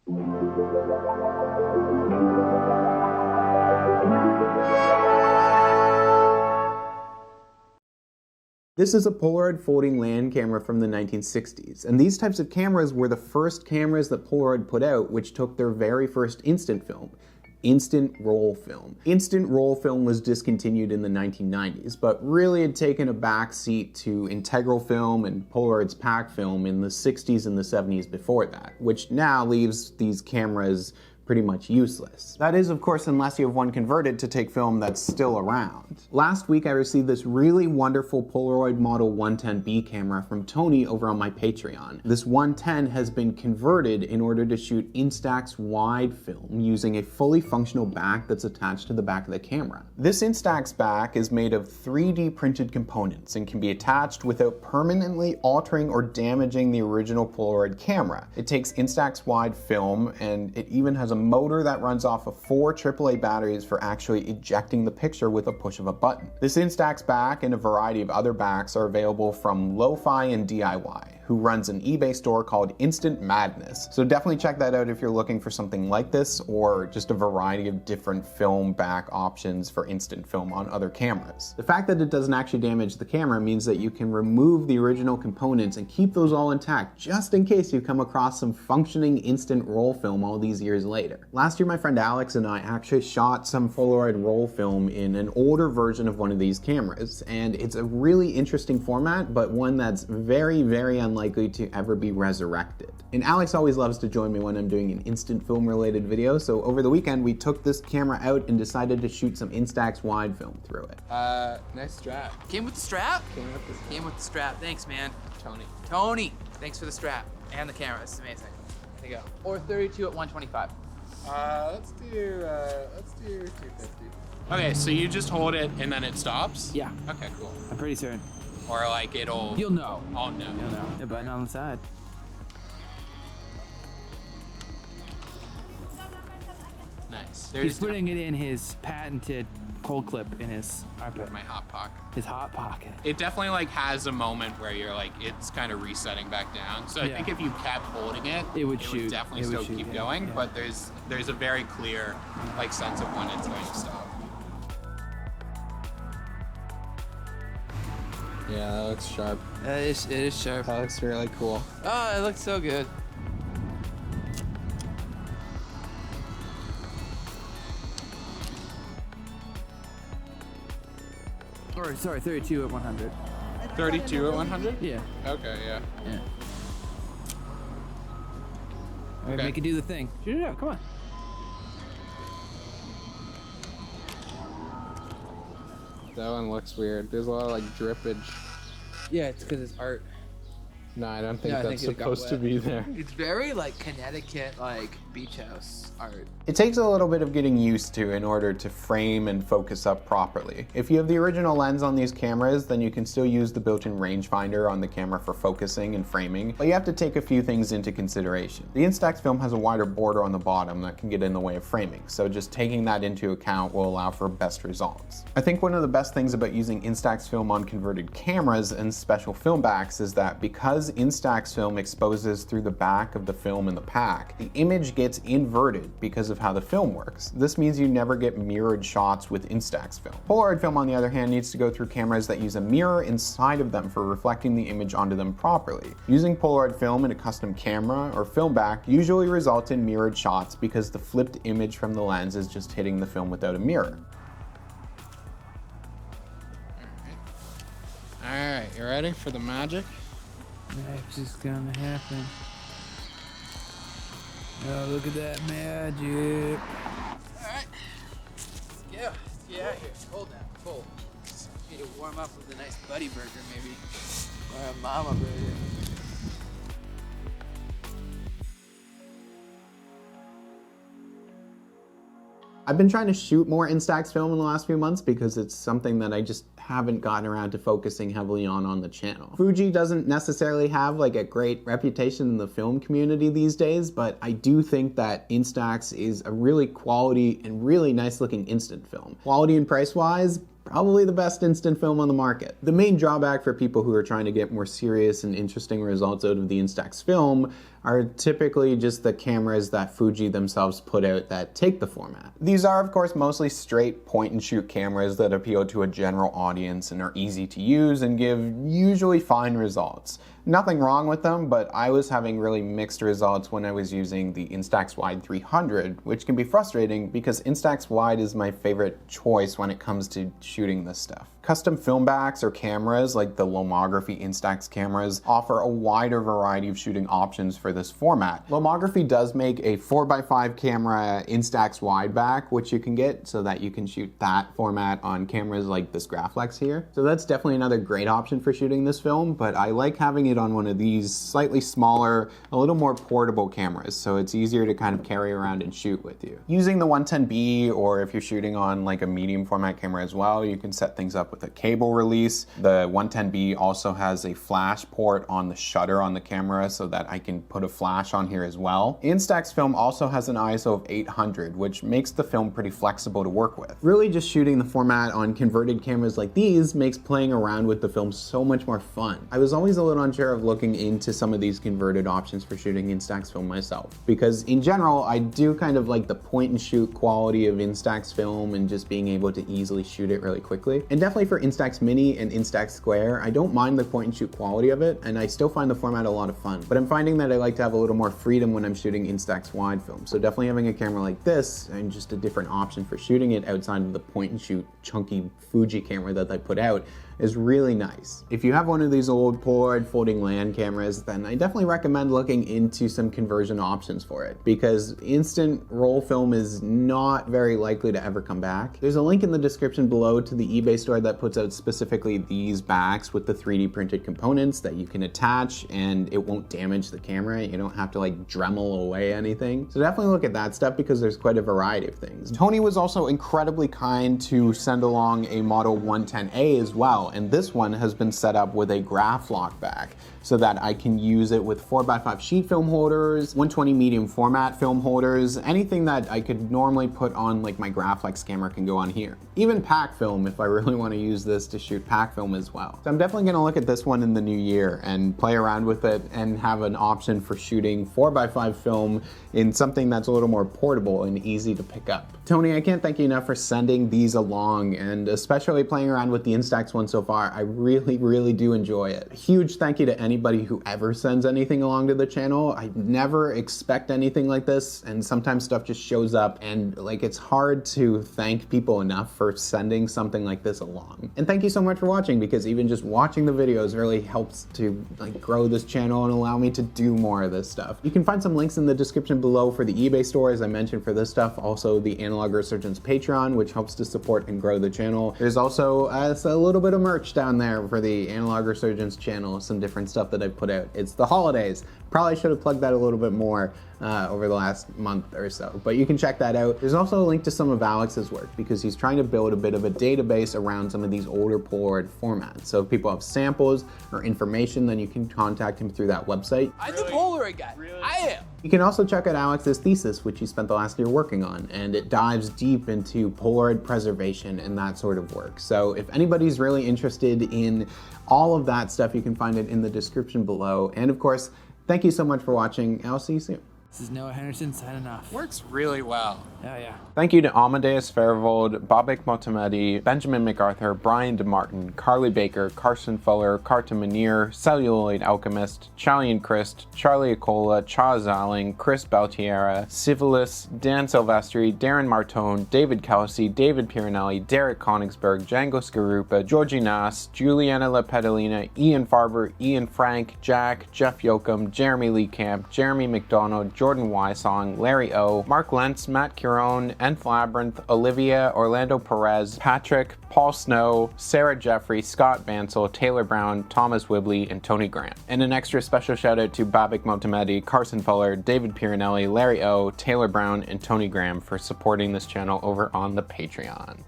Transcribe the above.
This is a Polaroid folding land camera from the 1960s, and these types of cameras were the first cameras that Polaroid put out which took their very first instant film. Instant roll film. Instant roll film was discontinued in the 1990s, but really had taken a backseat to integral film and Polaroid's pack film in the 60s and the 70s before that, which now leaves these cameras pretty much useless. That is, of course, unless you have one converted to take film that's still around. Last week I received this really wonderful Polaroid Model 110B camera from Tony over on my Patreon. This 110 has been converted in order to shoot INSTAX wide film using a fully functional back that's attached to the back of the camera. This INSTAX back is made of 3D printed components and can be attached without permanently altering or damaging the original Polaroid camera. It takes INSTAX wide film, and it even has a motor that runs off of 4 AAA batteries for actually ejecting the picture with a push of a button. This INSTAX back and a variety of other backs are available from Lo-Fi and DIY, who runs an eBay store called Instant Madness. So definitely check that out if you're looking for something like this, or just a variety of different film back options for instant film on other cameras. The fact that it doesn't actually damage the camera means that you can remove the original components and keep those all intact just in case you come across some functioning instant roll film all these years later. Last year my friend Alex and I actually shot some Polaroid roll film in an older version of one of these cameras, and it's a really interesting format, but one that's very, very unlikely to ever be resurrected. And Alex always loves to join me when I'm doing an instant film related video, so over the weekend we took this camera out and decided to shoot some INSTAX wide film through it. Nice strap. Came with the strap? Came with the strap. Thanks, man. Tony. Thanks for the strap and the camera. This is amazing. There you go. Or 32 at 125. Let's do 250. Okay, so you just hold it and then it stops? Yeah. Okay, cool. I'm pretty certain. Or like it'll... You'll know. I'll know. You'll know. The button on the side. Nice. He's putting it in his patented cold clip in his armpit. My hot pocket. His hot pocket. It definitely like has a moment where you're like, it's kind of resetting back down. So I think if you kept holding it, it would shoot. Definitely still keep going, but there's a very clear like sense of when it's going to stop. Yeah, that looks sharp. It is sharp. That looks really cool. Oh, it looks so good. Or sorry, 32 at 100. 32 at 100? Yeah. Okay, yeah. Yeah. All right, make it do the thing. Shoot it out, come on. That one looks weird. There's a lot of like drippage. Yeah, it's because it's art. No, I don't think No, I that's think it got supposed to wet. be there. It's very like Connecticut, like beach house art. It takes a little bit of getting used to in order to frame and focus up properly. If you have the original lens on these cameras, then you can still use the built-in rangefinder on the camera for focusing and framing, but you have to take a few things into consideration. The INSTAX film has a wider border on the bottom that can get in the way of framing, so just taking that into account will allow for best results. I think one of the best things about using INSTAX film on converted cameras and special film backs is that because INSTAX film exposes through the back of the film in the pack, the image gets inverted because of how the film works. This means you never get mirrored shots with INSTAX film. Polaroid film, on the other hand, needs to go through cameras that use a mirror inside of them for reflecting the image onto them properly. Using Polaroid film in a custom camera or film back usually results in mirrored shots because the flipped image from the lens is just hitting the film without a mirror. Alright, you ready for the magic? That's just gonna happen. Oh, look at that magic. Alright. Yeah, get out here. Cold now, cold. Just need to warm up with a nice buddy burger maybe. Or a mama burger. I've been trying to shoot more INSTAX film in the last few months because it's something that I just haven't gotten around to focusing heavily on the channel. Fuji doesn't necessarily have like a great reputation in the film community these days, but I do think that INSTAX is a really quality and really nice looking instant film. Quality and price wise, probably the best instant film on the market. The main drawback for people who are trying to get more serious and interesting results out of the INSTAX film are typically just the cameras that Fuji themselves put out that take the format. These are, of course, mostly straight point-and-shoot cameras that appeal to a general audience and are easy to use and give usually fine results. Nothing wrong with them, but I was having really mixed results when I was using the INSTAX Wide 300, which can be frustrating because INSTAX Wide is my favorite choice when it comes to shooting this stuff. Custom film backs or cameras like the Lomography Instax cameras offer a wider variety of shooting options for this format. Lomography does make a 4x5 camera Instax wide back, which you can get so that you can shoot that format on cameras like this Graflex here. So that's definitely another great option for shooting this film, but I like having it on one of these slightly smaller, a little more portable cameras, so it's easier to kind of carry around and shoot with you. Using the 110B, or if you're shooting on like a medium format camera as well, you can set things up with a cable release. The 110B also has a flash port on the shutter on the camera so that I can put a flash on here as well. Instax film also has an ISO of 800, which makes the film pretty flexible to work with. Really just shooting the format on converted cameras like these makes playing around with the film so much more fun. I was always a little unsure of looking into some of these converted options for shooting Instax film myself, because in general I do kind of like the point and shoot quality of Instax film and just being able to easily shoot it really quickly. And definitely for Instax Mini and Instax Square, I don't mind the point and shoot quality of it, and I still find the format a lot of fun. But I'm finding that I like to have a little more freedom when I'm shooting Instax wide film. So definitely having a camera like this and just a different option for shooting it outside of the point and shoot chunky Fuji camera that they put out is really nice. If you have one of these old Polaroid folding land cameras, then I definitely recommend looking into some conversion options for it, because instant roll film is not very likely to ever come back. There's a link in the description below to the eBay store that puts out specifically these backs with the 3D printed components that you can attach, and it won't damage the camera. You don't have to like Dremel away anything. So definitely look at that stuff because there's quite a variety of things. Tony was also incredibly kind to send along a Model 110A as well, and this one has been set up with a graph lock back so that I can use it with 4x5 sheet film holders, 120 medium format film holders, anything that I could normally put on like my Graflex camera can go on here. Even pack film if I really want to use this to shoot pack film as well. So I'm definitely going to look at this one in the new year and play around with it and have an option for shooting 4x5 film in something that's a little more portable and easy to pick up. Tony, I can't thank you enough for sending these along, and especially playing around with the Instax one so far. I really do enjoy it. Huge thank you to anybody who ever sends anything along to the channel. I never expect anything like this, and sometimes stuff just shows up, and like it's hard to thank people enough for sending something like this along. And thank you so much for watching, because even just watching the videos really helps to like grow this channel and allow me to do more of this stuff. You can find some links in the description below for the eBay store, as I mentioned, for this stuff. Also the Analog Resurgence Patreon, which helps to support and grow the channel. There's also a little bit of merch down there for the Analog Resurgence channel, some different stuff that I put out. It's the holidays. Probably should have plugged that a little bit more over the last month or so, but you can check that out. There's also a link to some of Alex's work, because he's trying to build a bit of a database around some of these older Polaroid formats. So if people have samples or information, then you can contact him through that website. I'm the Polaroid guy. I am. You can also check out Alex's thesis, which he spent the last year working on, and it dives deep into Polaroid preservation and that sort of work. So if anybody's really interested in all of that stuff, you can find it in the description below. And of course, thank you so much for watching. I'll see you soon. This is Noah Henderson signing off. Works really well. Yeah. Thank you to Amadeus Farivold, Babak Motamedi, Benjamin MacArthur, Brian DeMartin, Carly Baker, Carson Fuller, Carta Munir, Celluloid Alchemist, Chalian Christ, Charlie Acola, Chaz Alling, Chris Baltiera, Civilis, Dan Silvestri, Darren Martone, David Kelsey, David Piranelli, Derek Konigsberg, Django Skarupa, Georgie Nass, Juliana Lepedalina, Ian Farber, Ian Frank, Jack, Jeff Yoakum, Jeremy Lee Camp, Jeremy McDonald, Jordan Wysong, Larry O, Mark Lentz, Matt Curone, Nth Labyrinth, Olivia, Orlando Perez, Patrick, Paul Snow, Sarah Jeffrey, Scott Bansel, Taylor Brown, Thomas Wibley, and Tony Grant. And an extra special shout out to Babak Motamedi, Carson Fuller, David Piranelli, Larry O, Taylor Brown, and Tony Graham for supporting this channel over on the Patreon.